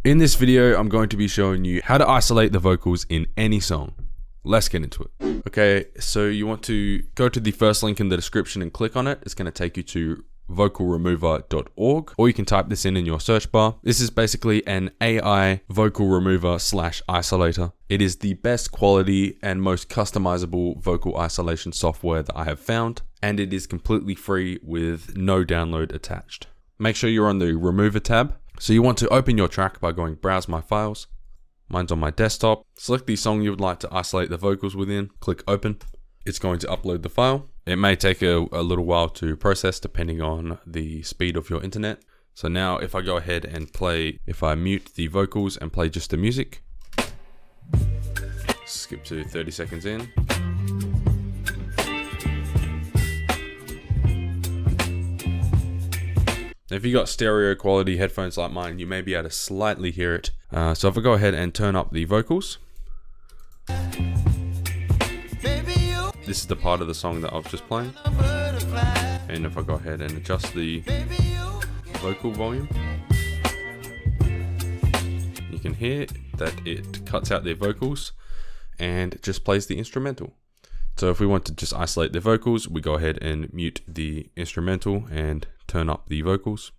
In this video, I'm going to be showing you how to isolate the vocals in any song. Let's get into it. Okay, so you want to go to the first link in the description and click on it. It's going to take you to vocalremover.org, or you can type this in your search bar. This is basically an AI vocal remover / isolator. It is the best quality and most customizable vocal isolation software that I have found, and it is completely free with no download attached. Make sure you're on the Remover tab. So you want to open your track by going Browse My Files. Mine's on my desktop. Select the song you would like to isolate the vocals within. Click Open. It's going to upload the file. It may take a little while to process depending on the speed of your internet. So now if I go ahead and play, if I mute the vocals and play just the music. Skip to 30 seconds in. If you got stereo quality headphones like mine, you may be able to slightly hear it. So if I go ahead and turn up the vocals, this is the part of the song that I was just playing. And if I go ahead and adjust the vocal volume, you can hear that it cuts out their vocals and just plays the instrumental. So if we want to just isolate the vocals, we go ahead and mute the instrumental and turn up the vocals.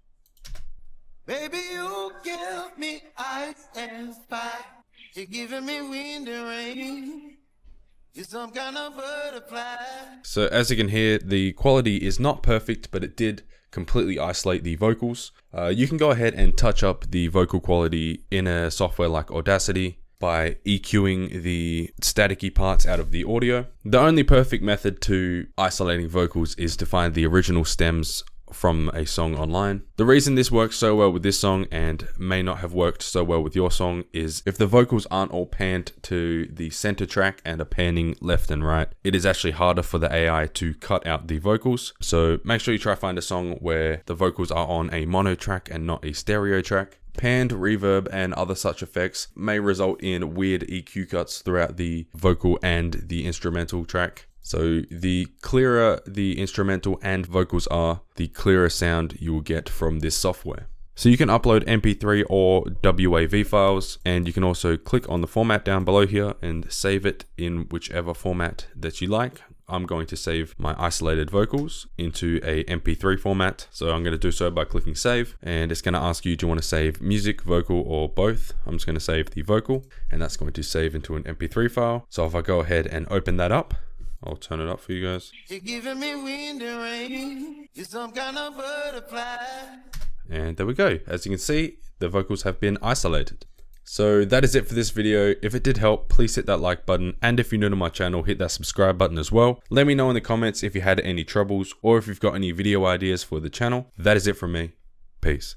Baby, you give me ice and fire. You're giving me wind and rain. You're some kind of butterfly. So as you can hear, the quality is not perfect, but it did completely isolate the vocals. You can go ahead and touch up the vocal quality in a software like Audacity by EQing the staticky parts out of the audio. The only perfect method to isolating vocals is to find the original stems from a song online. The reason this works so well with this song and may not have worked so well with your song is if the vocals aren't all panned to the center track and are panning left and right, it is actually harder for the AI to cut out the vocals. So make sure you try to find a song where the vocals are on a mono track and not a stereo track. Panned, reverb, and other such effects may result in weird EQ cuts throughout the vocal and the instrumental track. So the clearer the instrumental and vocals are, the clearer sound you will get from this software. So you can upload MP3 or WAV files, and you can also click on the format down below here and save it in whichever format that you like. I'm going to save my isolated vocals into a MP3 format. So I'm going to do so by clicking save, and it's going to ask you, do you want to save music, vocal, or both? I'm just going to save the vocal, and that's going to save into an MP3 file. So if I go ahead and open that up, I'll turn it up for you guys. You're giving me wind and rain. You're some kind of butterfly. And there we go. As you can see, the vocals have been isolated. So that is it for this video. If it did help, please hit that like button. And if you're new to my channel, hit that subscribe button as well. Let me know in the comments if you had any troubles or if you've got any video ideas for the channel. That is it from me. Peace.